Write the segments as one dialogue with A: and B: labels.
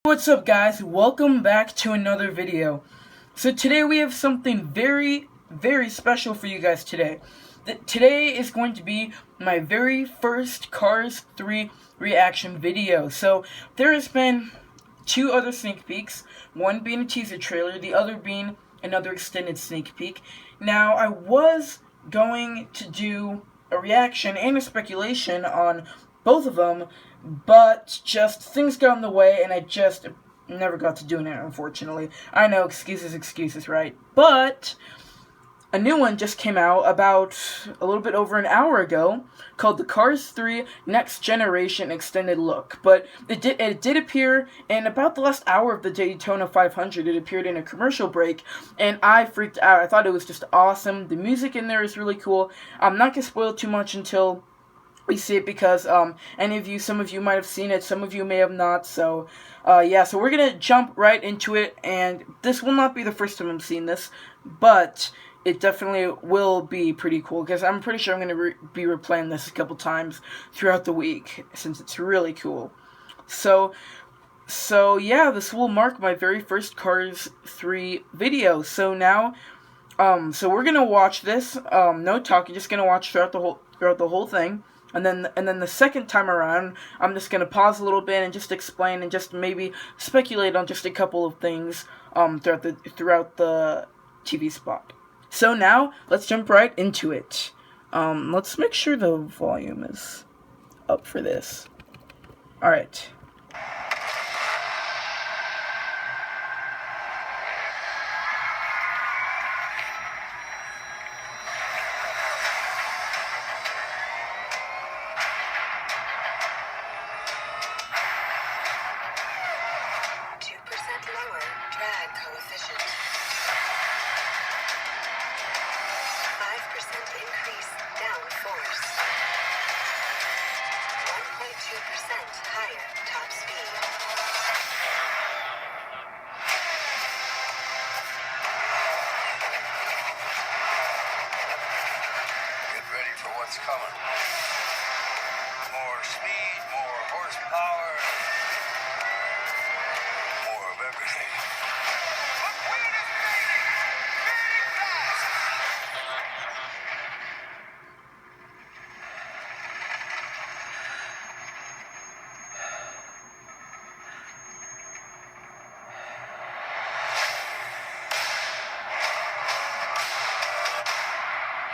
A: What's up guys, welcome back to another video. So today we have something very special for you guys today. Today is going to be my very first Cars 3 reaction video. So there has been two other sneak peeks, one being a teaser trailer, the other being another extended sneak peek. Now I was going to do a reaction and a speculation on both of them, but just things got in the way and I just never got to doing it, unfortunately. I know, excuses, right? But a new one just came out about a little bit over an hour ago called the Cars 3 Next Generation Extended Look. But it did appear in about the last hour of the Daytona 500. It appeared in a commercial break, and I freaked out. I thought it was just awesome. The music in there is really cool. I'm not going to spoil too much until we see it because some of you might have seen it, some of you may have not. So yeah, so we're gonna jump right into it, and this will not be the first time I'm seeing this, but it definitely will be pretty cool because I'm pretty sure I'm gonna be replaying this a couple times throughout the week since it's really cool. So yeah, this will mark my very first Cars 3 video. So now, so we're gonna watch this. No talking, just gonna watch throughout the whole thing. And then the second time around, I'm just gonna pause a little bit and just explain and just maybe speculate on just a couple of things throughout the TV spot. So now let's jump right into it. Let's make sure the volume is up for this. All right.
B: Lower drag coefficient. 5% increase downforce. 1.2% higher top speed.
C: Get ready for what's coming. More speed, more horsepower.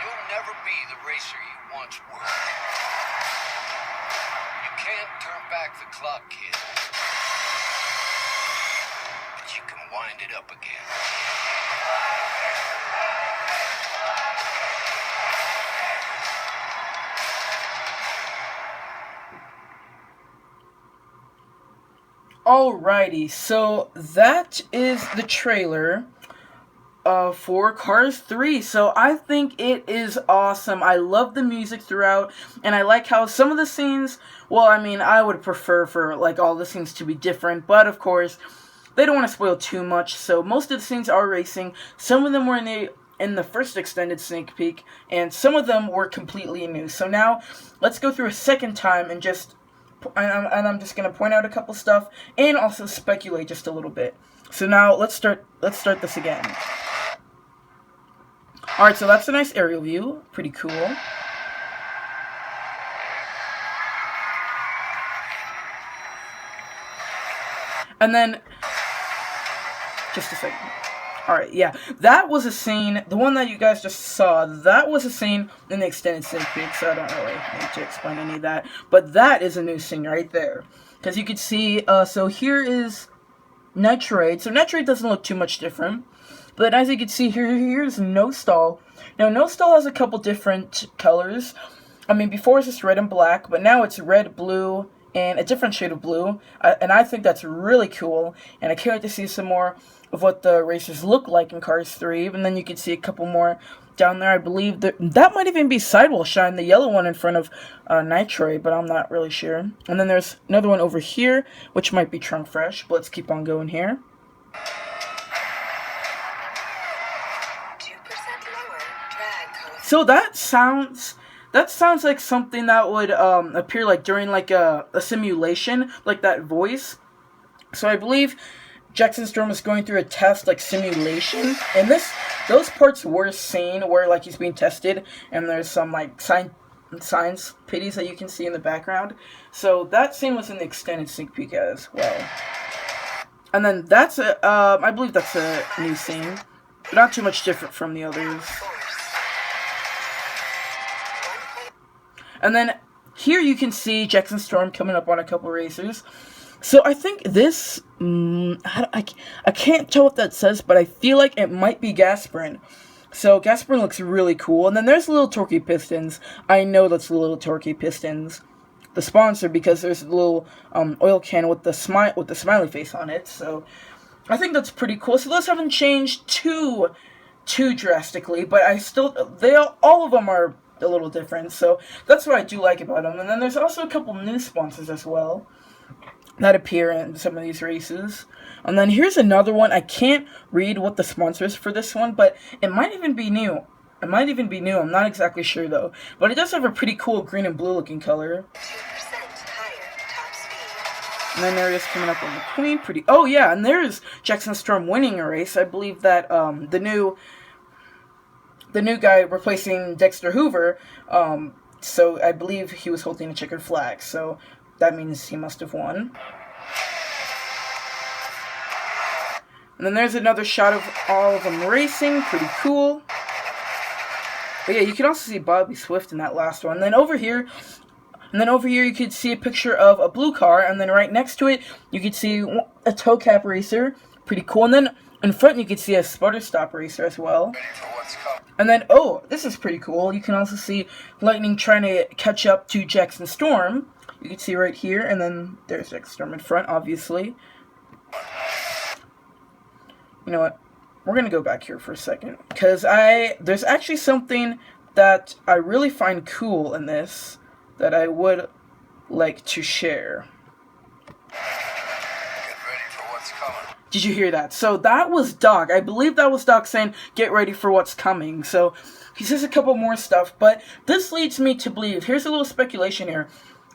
C: You'll never be the racer you once were. You can't turn back the clock, kid. But you can wind it up again.
A: Alrighty, so that is the trailer for Cars 3. So I think it is awesome. I love the music throughout, and I like how some of the scenes, well, I mean, I would prefer for like all the scenes to be different, but of course, they don't want to spoil too much. So most of the scenes are racing. Some of them were in the first extended sneak peek, and some of them were completely new. So now let's go through a second time and I'm just gonna point out a couple stuff and also speculate just a little bit. So now let's start this again. All right, so that's a nice aerial view, pretty cool. And then just a second. Alright, yeah, that was a scene, the one that you guys just saw, that was a scene in the extended sneak peek, so I don't really need to explain any of that, but that is a new scene right there, because you can see, so here is Nitrate. So Nitrate doesn't look too much different, but as you can see, here's No Stall. Now, No Stall has a couple different colors. I mean, before it's just red and black, but now it's red, blue, and a different shade of blue, and I think that's really cool, and I can't wait to see some more of what the racers look like in Cars 3, and then you can see a couple more down there. I believe that might even be Sidewall Shine, the yellow one in front of Nitrate, but I'm not really sure. And then there's another one over here, which might be Trunk Fresh, but let's keep on going here.
B: 2% lower drag coefficient.
A: So that sounds like something that would appear like during like a simulation, like that voice. So I believe Jackson Storm is going through a test, like, simulation. And those parts were seen where, like, he's being tested. And there's some, like, science pitties that you can see in the background. So that scene was in the extended sneak peek as well. And then that's I believe that's a new scene. Not too much different from the others. And then here you can see Jackson Storm coming up on a couple racers. So I think this, I can't tell what that says, but I feel like it might be Gasperin. So Gasperin looks really cool. And then there's Little Torquey Pistons. I know that's Little Torquey Pistons, the sponsor, because there's a little oil can with the smiley face on it. So I think that's pretty cool. So those haven't changed too drastically, but all of them are a little different. So that's what I do like about them. And then there's also a couple new sponsors as well that appear in some of these races. And then here's another one. I can't read what the sponsor is for this one, but it might even be new. I'm not exactly sure though. But it does have a pretty cool green and blue looking color.
B: 2% higher top speed.
A: And then there it is coming up on the Queen. Oh yeah, and there's Jackson Storm winning a race. I believe that the new guy replacing Dexter Hoover, so I believe he was holding a checkered flag. So that means he must have won. And then there's another shot of all of them racing. Pretty cool. But yeah, you can also see Bobby Swift in that last one. And then over here you could see a picture of a blue car. And then right next to it, you could see a toe cap racer. Pretty cool. And then in front, you could see a sputter stop racer as well. And then, oh, this is pretty cool. You can also see Lightning trying to catch up to Jackson Storm. You can see right here, and then there's Jackson Storm in front, obviously. You know what? We're going to go back here for a second. Because there's actually something that I really find cool in this that I would like to share.
C: Get ready for what's coming.
A: Did you hear that? So that was Doc. I believe that was Doc saying, get ready for what's coming. So he says a couple more stuff, but this leads me to believe, here's a little speculation here.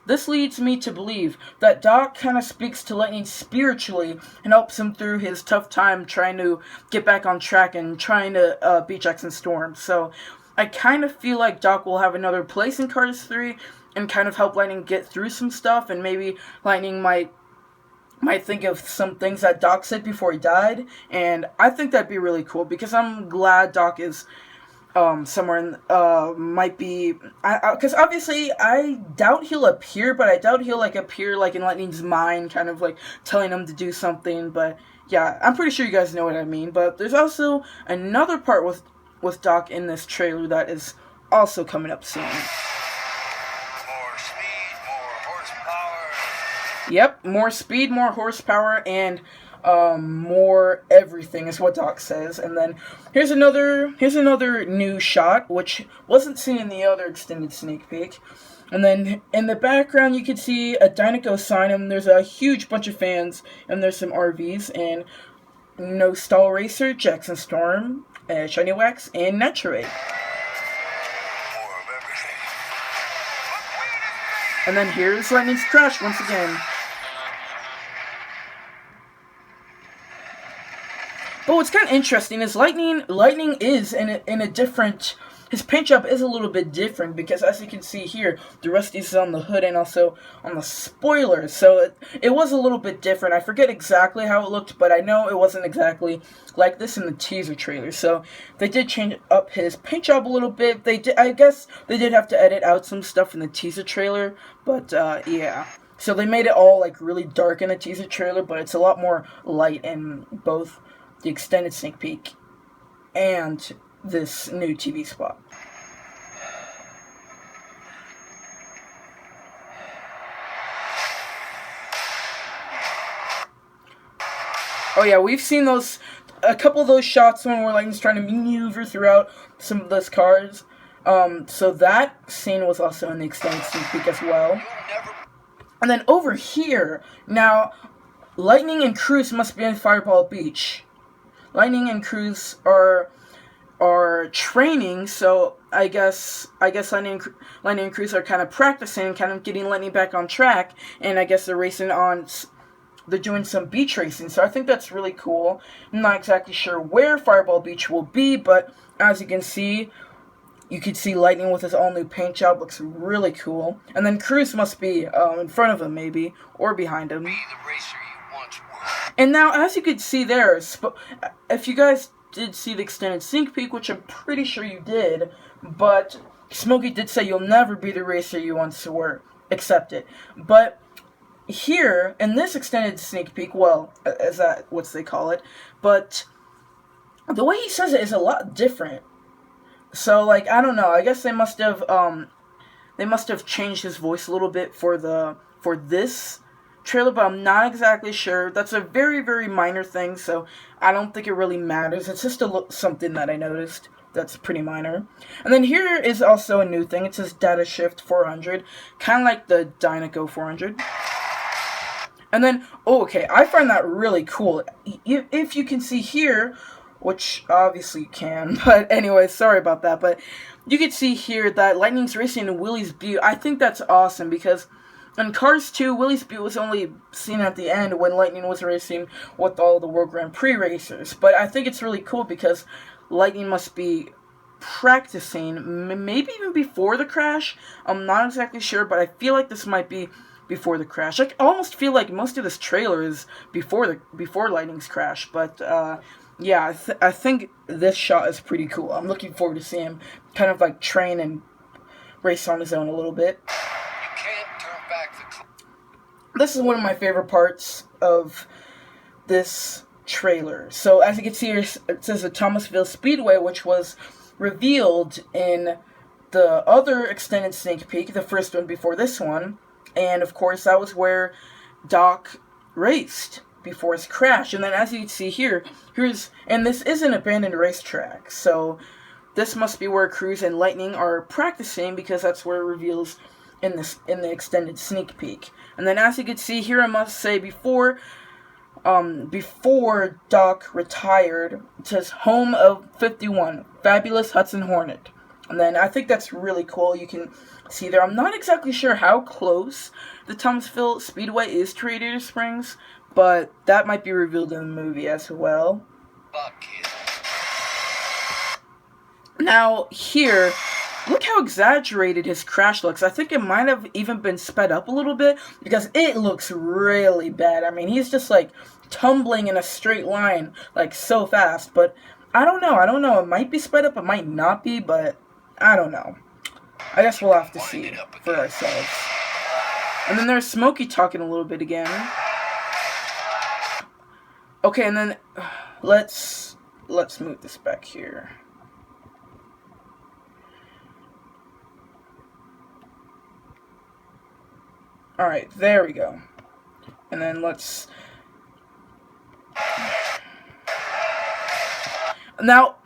A: This leads me to believe that Doc kind of speaks to Lightning spiritually and helps him through his tough time trying to get back on track and trying to beat Jackson Storm. So I kind of feel like Doc will have another place in Cars 3 and kind of help Lightning get through some stuff, and maybe Lightning might think of some things that Doc said before he died, and I think that'd be really cool, because I'm glad Doc is somewhere in, might be, because obviously I doubt he'll appear, but I doubt he'll appear in Lightning's mind, kind of telling him to do something. But yeah, I'm pretty sure you guys know what I mean. But there's also another part with Doc in this trailer that is also coming up soon.
C: More speed, more horsepower.
A: Yep, more speed, more horsepower, and more everything is what Doc says. And then here's another new shot, which wasn't seen in the other extended sneak peek. And then in the background you can see a Dynaco sign, and there's a huge bunch of fans, and there's some RVs, and No Stall Racer, Jackson Storm, Shiny Wax, and Naturate.
C: More of everything.
A: And then here's Lightning's Crash once again. But what's kind of interesting is Lightning is in a different, his paint job is a little bit different, because as you can see here, the Rusty's is on the hood and also on the spoilers, so it was a little bit different. I forget exactly how it looked, but I know it wasn't exactly like this in the teaser trailer, so they did change up his paint job a little bit. I guess they did have to edit out some stuff in the teaser trailer, but yeah. So they made it all really dark in the teaser trailer, but it's a lot more light in both the extended sneak peek and this new TV spot. Oh yeah, we've seen a couple of those shots when Lightning's trying to maneuver throughout some of those cars. So that scene was also in the extended sneak peek as well. And then over here, now, Lightning and Cruz must be in Fireball Beach. Lightning and Cruz are training, so I guess Lightning and Cruz are kind of practicing, kind of getting Lightning back on track, and I guess they're racing on they're doing some beach racing, so I think that's really cool. I'm not exactly sure where Fireball Beach will be, but as you can see, you can see Lightning with his all new paint job. Looks really cool. And then Cruz must be in front of him, maybe, or behind him.
C: Be the racer you once were.
A: And now, as you can see there, if you guys did see the extended sneak peek, which I'm pretty sure you did, but Smokey did say you'll never be the racer you once were. Accept it. But here, in this extended sneak peek, well, is that what they call it, but the way he says it is a lot different. So, like, I don't know, I guess they must have changed his voice a little bit for this trailer, but I'm not exactly sure. That's a very, very minor thing, so I don't think it really matters. It's just something that I noticed that's pretty minor. And then here is also a new thing. It says Data Shift 400, kind of like the Dynaco 400. And then, oh, okay, I find that really cool. If you can see here, which obviously you can, but anyway, sorry about that, but you can see here that Lightning's racing in Willie's Butte. I think that's awesome, because in Cars 2, Willie's Butte was only seen at the end when Lightning was racing with all the World Grand Prix racers. But I think it's really cool because Lightning must be practicing, maybe even before the crash. I'm not exactly sure, but I feel like this might be before the crash. I almost feel like most of this trailer is before Lightning's crash, but yeah, I think this shot is pretty cool. I'm looking forward to seeing him kind of like train and race on his own a little bit.
C: You can't turn back the clock.
A: This is one of my favorite parts of this trailer. So as you can see here, it says the Thomasville Speedway, which was revealed in the other extended sneak peek, the first one before this one. And of course, that was where Doc raced before his crash. And then as you can see here, and this is an abandoned racetrack, so this must be where Cruz and Lightning are practicing, because that's where it reveals in the extended sneak peek. And then as you can see here, I must say before Doc retired, it says home of 51, fabulous Hudson Hornet. And then I think that's really cool. You can see there. I'm not exactly sure how close the Thomasville Speedway is to Radiator Springs, but that might be revealed in the movie as well. Now, here, look how exaggerated his crash looks. I think it might have even been sped up a little bit, because it looks really bad. I mean, he's just, like, tumbling in a straight line, like, so fast. But I don't know. It might be sped up, it might not be, but I don't know. I guess we'll have to see for ourselves. And then there's Smokey talking a little bit again. Okay, and then let's move this back here. Alright, there we go. And then let's... Now,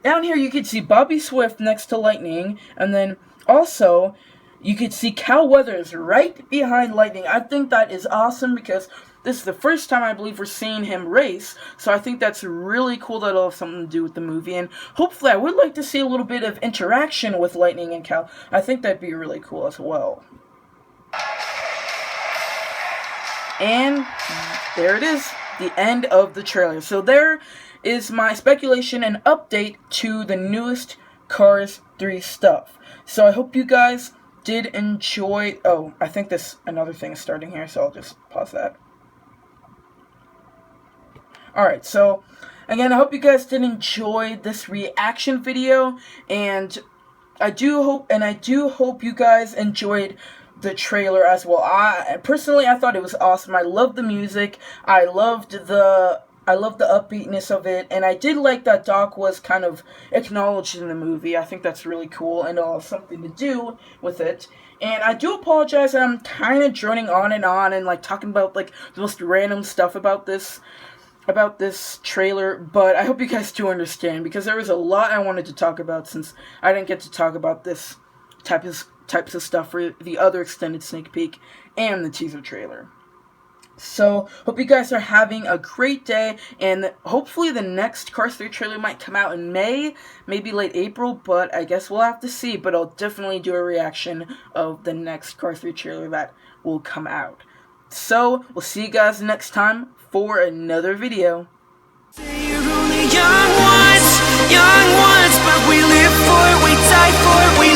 A: down here you can see Bobby Swift next to Lightning, and then also you can see Cal Weathers right behind Lightning. I think that is awesome, because this is the first time I believe we're seeing him race, so I think that's really cool. That'll have something to do with the movie, and hopefully I would like to see a little bit of interaction with Lightning and Cal. I think that'd be really cool as well. And there it is, the end of the trailer. So there is my speculation and update to the newest Cars 3 stuff. So I hope you guys did enjoy... Oh, I think another thing is starting here, so I'll just pause that. Alright, so again, I hope you guys did enjoy this reaction video, and I do hope you guys enjoyed the trailer as well. Personally, I thought it was awesome. I loved the music. I loved the upbeatness of it, and I did like that Doc was kind of acknowledged in the movie. I think that's really cool, and it'll have something to do with it. And I do apologize that I'm kind of droning on and like talking about like the most random stuff about this trailer, but I hope you guys do understand, because there was a lot I wanted to talk about, since I didn't get to talk about this types of stuff for the other extended sneak peek and the teaser trailer. So, hope you guys are having a great day, and hopefully the next Cars 3 trailer might come out in May, maybe late April, but I guess we'll have to see. But I'll definitely do a reaction of the next Cars 3 trailer that will come out. So, we'll see you guys next time for another video.
D: You're only young ones, but we live for it, we die for it, we